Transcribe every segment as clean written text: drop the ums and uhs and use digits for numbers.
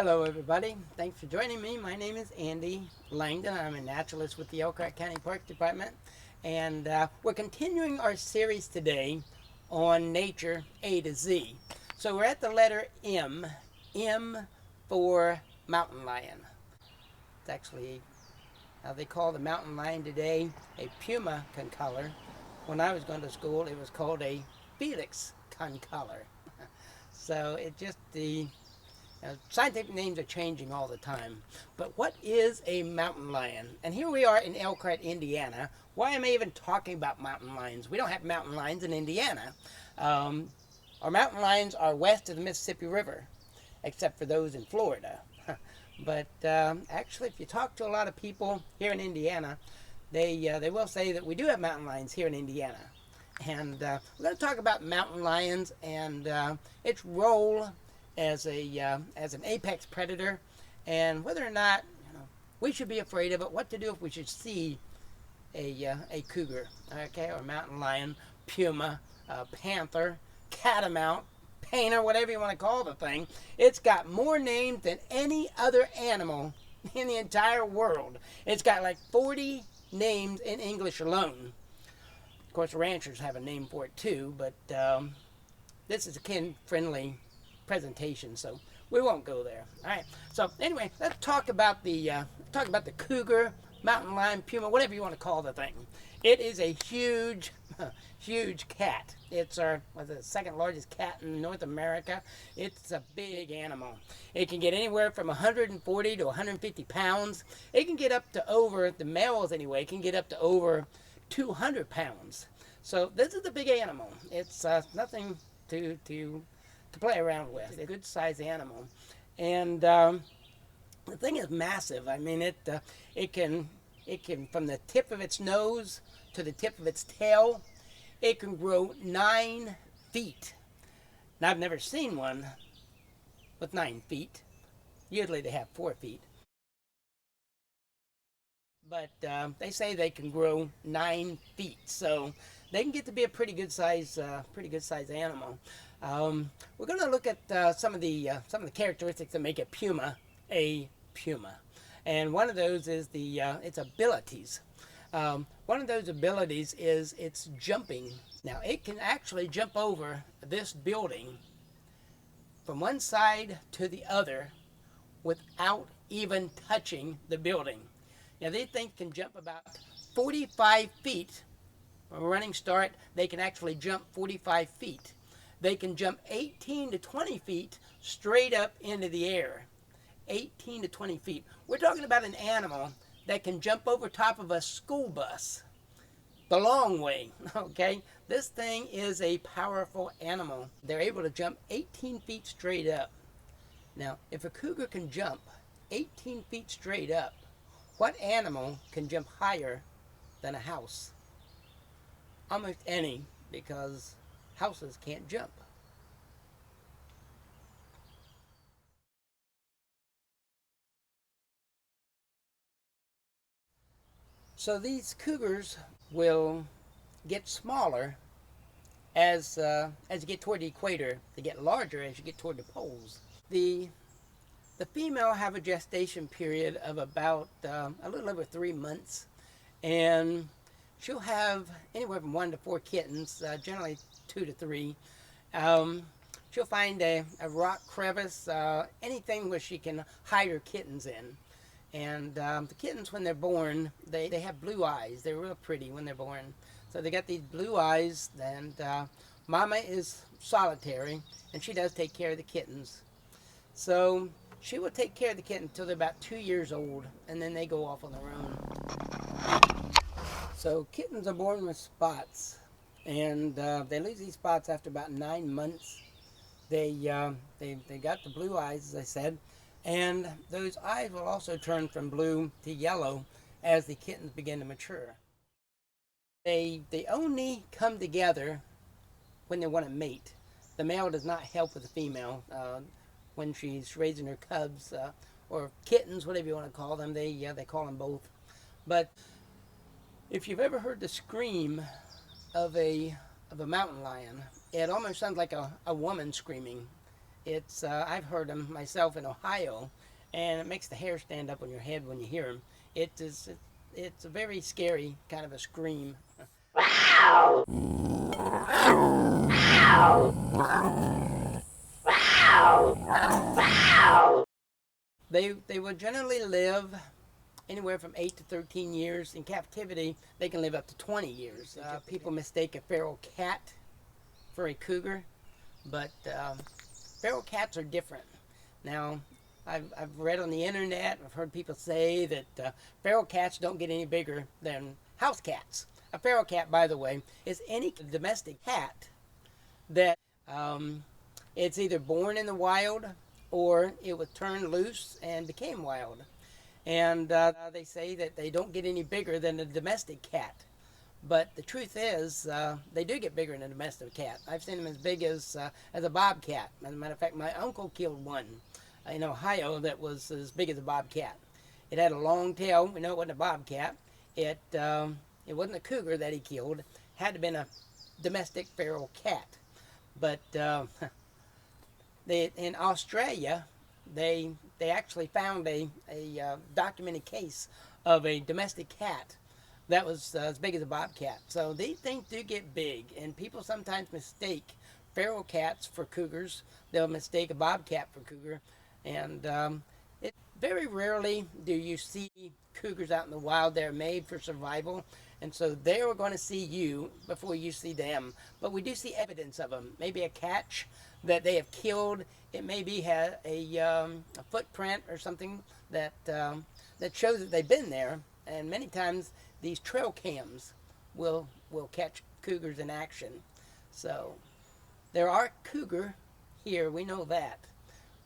Hello everybody, thanks for joining me. My name is Andy Langdon. I'm a naturalist with the Elkhart County Park Department, and we're continuing our series today on nature A to Z. So we're at the letter M, M for mountain lion. It's actually how they call the mountain lion today a puma concolor. When I was going to school it was called a Felix concolor. So it just scientific names are changing all the time. But what is a mountain lion? And here we are in Elkhart, Indiana. Why am I even talking about mountain lions? We don't have mountain lions in Indiana. Our mountain lions are west of the Mississippi River, except for those in Florida. But actually, if you talk to a lot of people here in Indiana, they will say that we do have mountain lions here in Indiana. And we're going to talk about mountain lions and its role as an apex predator, and whether or not we should be afraid of it. What to do if we should see a cougar, okay, or mountain lion, puma, panther, catamount, painter, whatever you want to call the thing. It's got more names than any other animal in the entire world. It's got like 40 names in English alone. Of course, ranchers have a name for it too, but this is a kid-friendly presentation, so we won't go there. All right. So anyway, let's talk about the cougar, mountain lion, puma, whatever you want to call the thing. It is a huge, huge cat. It's the second largest cat in North America. It's a big animal. It can get anywhere from 140 to 150 pounds. It can get up to over, the males anyway, can get up to over 200 pounds. So this is a big animal. It's nothing to play around with. It's a good sized animal, and the thing is massive. I mean, it can from the tip of its nose to the tip of its tail, it can grow 9 feet. Now, I've never seen one with 9 feet. Usually they have 4 feet, but they say they can grow 9 feet, so they can get to be a pretty good size animal. We're going to look at some of the characteristics that make a puma, and one of those is its abilities. One of those abilities is its jumping. Now, it can actually jump over this building from one side to the other without even touching the building. Now, they think can jump about 45 feet. From a running start, they can actually jump 45 feet. They can jump 18 to 20 feet straight up into the air. 18 to 20 feet. We're talking about an animal that can jump over top of a school bus the long way, okay? This thing is a powerful animal. They're able to jump 18 feet straight up. Now, if a cougar can jump 18 feet straight up, what animal can jump higher than a house? Almost any, because houses can't jump. So these cougars will get smaller as you get toward the equator. They get larger as you get toward the poles. The female have a gestation period of about a little over 3 months, and she'll have anywhere from 1 to 4 kittens, generally 2 to 3. She'll find a rock crevice, anything where she can hide her kittens in. And the kittens, when they're born, they have blue eyes. They're real pretty when they're born. So they got these blue eyes, and Mama is solitary, and she does take care of the kittens. So she will take care of the kittens until they're about 2 years old, and then they go off on their own. So kittens are born with spots, and they lose these spots after about 9 months. They got the blue eyes, as I said, and those eyes will also turn from blue to yellow as the kittens begin to mature. They only come together when they want to mate. The male does not help with the female when she's raising her cubs or kittens, whatever you want to call them. They call them both. But if you've ever heard the scream of a mountain lion, it almost sounds like a woman screaming. It's I've heard them myself in Ohio, and it makes the hair stand up on your head when you hear them. It is it's a very scary kind of a scream. They will generally live anywhere from 8 to 13 years. In captivity, they can live up to 20 years. People mistake a feral cat for a cougar, but feral cats are different. Now, I've read on the internet, I've heard people say that feral cats don't get any bigger than house cats. A feral cat, by the way, is any domestic cat that it's either born in the wild or it was turned loose and became wild. And they say that they don't get any bigger than a domestic cat. But the truth is, they do get bigger than a domestic cat. I've seen them as big as a bobcat. As a matter of fact, my uncle killed one in Ohio that was as big as a bobcat. It had a long tail. We know it wasn't a bobcat. It wasn't a cougar that he killed. It had to have been a domestic feral cat. But in Australia, they actually found a documented case of a domestic cat that was as big as a bobcat. So these things do get big, and people sometimes mistake feral cats for cougars. They'll mistake a bobcat for cougar, and very rarely do you see cougars out in the wild. They're made for survival, and so they are going to see you before you see them. But we do see evidence of them. Maybe a catch that they have killed. It maybe had a footprint or something that shows that they've been there. And many times these trail cams will catch cougars in action. So there are cougar here, we know that,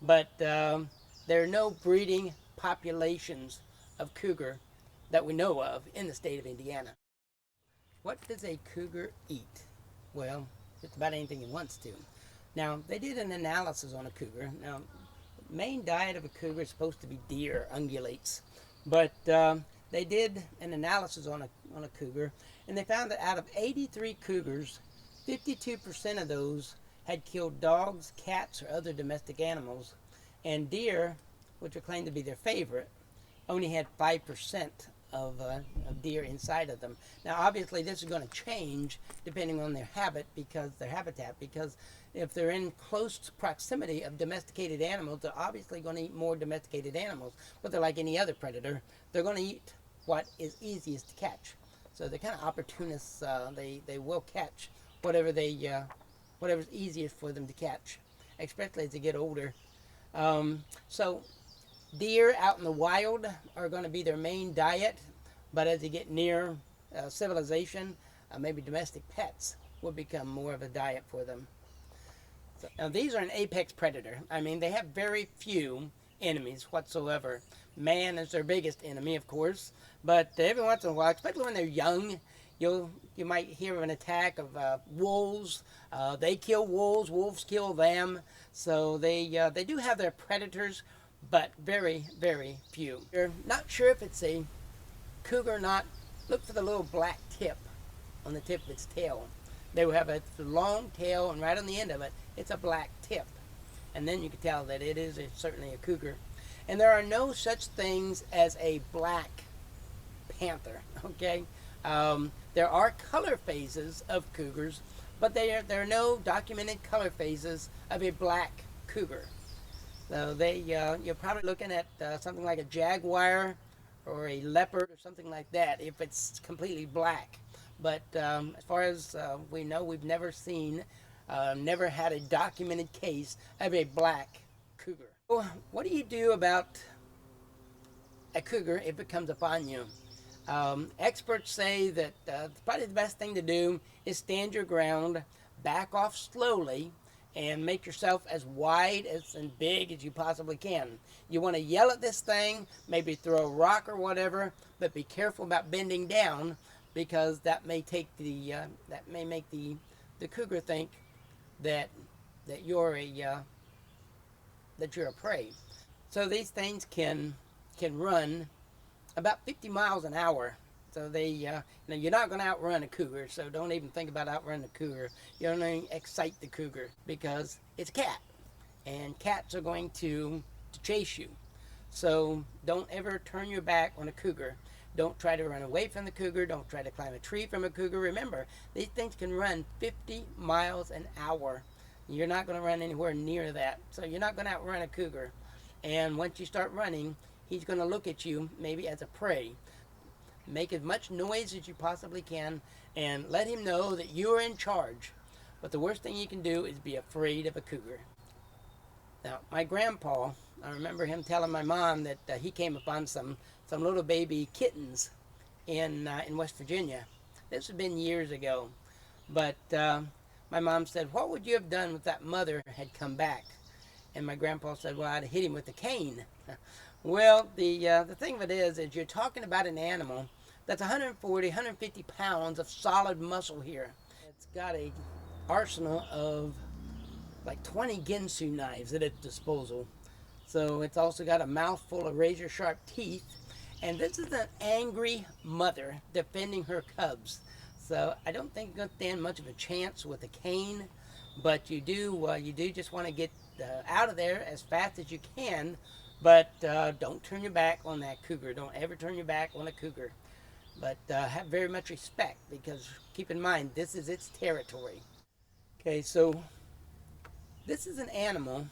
but there are no breeding populations of cougar that we know of in the state of Indiana. What does a cougar eat? Well, just about anything he wants to. Now, they did an analysis on a cougar. Now, the main diet of a cougar is supposed to be deer, ungulates, but they did an analysis on a cougar, and they found that out of 83 cougars, 52% of those had killed dogs, cats, or other domestic animals, and deer, which are claimed to be their favorite, only had 5% of deer inside of them. Now, obviously, this is going to change depending on their habitat, because if they're in close proximity of domesticated animals, they're obviously going to eat more domesticated animals. But they're like any other predator. They're going to eat what is easiest to catch. So they're kind of opportunists. They will catch whatever's easiest for them to catch, especially as they get older. So deer out in the wild are going to be their main diet, but as they get near civilization, maybe domestic pets will become more of a diet for them. So, now these are an apex predator. I mean, they have very few enemies whatsoever. Man is their biggest enemy, of course, but every once in a while, especially when they're young, you might hear of an attack of wolves. They kill wolves. Wolves kill them. So they do have their predators, but very, very few. You're not sure if it's a cougar or not. Look for the little black tip on the tip of its tail. They will have a long tail, and right on the end of it, it's a black tip. And then you can tell that it is certainly a cougar. And there are no such things as a black panther, okay? There are color phases of cougars, but there are no documented color phases of a black cougar. So you're probably looking at something like a jaguar or a leopard or something like that if it's completely black. But as far as we know, we've never had a documented case of a black cougar. So what do you do about a cougar if it comes upon you? Experts say that probably the best thing to do is stand your ground, back off slowly, and make yourself as wide and big as you possibly can. You want to yell at this thing, maybe throw a rock or whatever, but be careful about bending down, because that may make the cougar think that you're a prey. So these things can run about 50 miles an hour. So now you're not going to outrun a cougar, so don't even think about outrunning a cougar. You don't even excite the cougar, because it's a cat. and cats are going to chase you. So don't ever turn your back on a cougar. Don't try to run away from the cougar. Don't try to climb a tree from a cougar. Remember, these things can run 50 miles an hour. You're not going to run anywhere near that. So you're not going to outrun a cougar. And once you start running, he's going to look at you maybe as a prey. Make as much noise as you possibly can and let him know that you are in charge. But the worst thing you can do is be afraid of a cougar. Now, my grandpa, I remember him telling my mom that he came upon some little baby kittens in West Virginia. This had been years ago. But my mom said, what would you have done if that mother had come back? And my grandpa said, well, I'd have hit him with a cane. Well, the thing of it is you're talking about an animal that's 140, 150 pounds of solid muscle here. It's got a arsenal of like 20 Ginsu knives at its disposal. So it's also got a mouthful of razor sharp teeth. And this is an angry mother defending her cubs. So I don't think you're going to stand much of a chance with a cane, but you do just want to get out of there as fast as you can. But don't turn your back on that cougar. Don't ever turn your back on a cougar. But have very much respect, because keep in mind, this is its territory. Okay, so this is an animal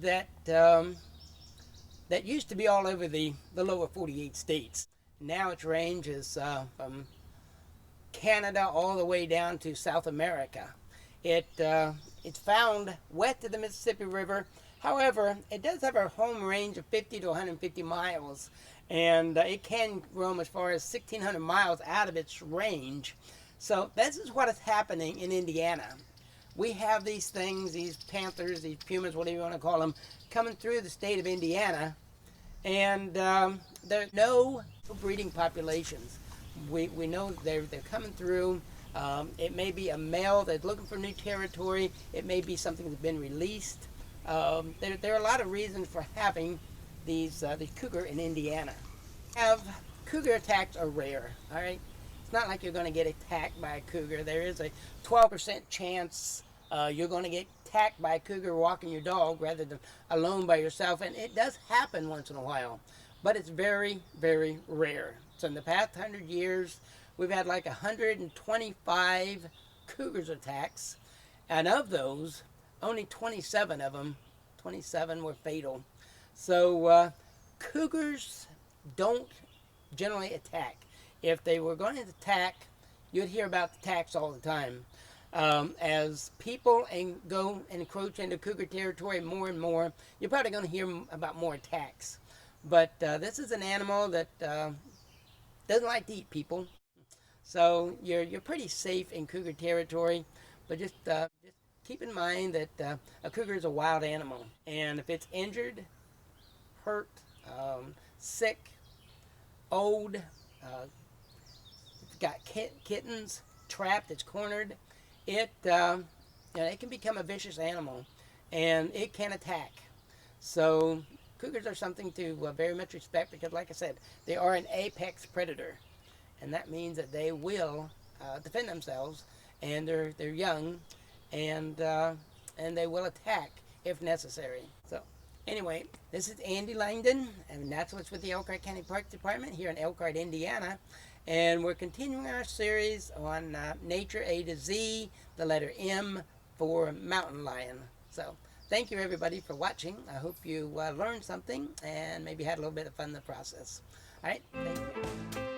that that used to be all over the lower 48 states. Now its range is from Canada all the way down to South America. It's found west of the Mississippi River. However, it does have a home range of 50 to 150 miles, and it can roam as far as 1,600 miles out of its range. So this is what is happening in Indiana. We have these things, these panthers, these pumas, whatever you want to call them, coming through the state of Indiana, and there are no breeding populations. We know they're coming through. It may be a male that's looking for new territory. It may be something that's been released. There are a lot of reasons for having these cougar in Indiana. Cougar attacks are rare, all right? It's not like you're going to get attacked by a cougar. There is a 12% chance you're going to get attacked by a cougar walking your dog rather than alone by yourself. And it does happen once in a while, but it's very, very rare. So in the past 100 years, we've had like 125 cougars attacks. And of those, only 27 of them, 27 were fatal. So cougars don't generally attack. If they were going to attack, you'd hear about attacks all the time. As people go and encroach into cougar territory more and more, you're probably going to hear about more attacks. But this is an animal that doesn't like to eat people. So you're pretty safe in cougar territory, but just keep in mind that a cougar is a wild animal, and if it's injured, hurt, sick, old, it's got kittens trapped, it's cornered, it can become a vicious animal, and it can attack. So cougars are something to very much respect, because like I said, they are an apex predator, and that means that they will defend themselves, and they're young, and they will attack if necessary. So anyway, this is Andy Langdon. I'm a naturalist with the Elkhart County Park Department here in Elkhart, Indiana, and we're continuing our series on nature A to Z, the letter M for mountain lion. So thank you everybody for watching. I hope you learned something and maybe had a little bit of fun in the process. All right, thank you.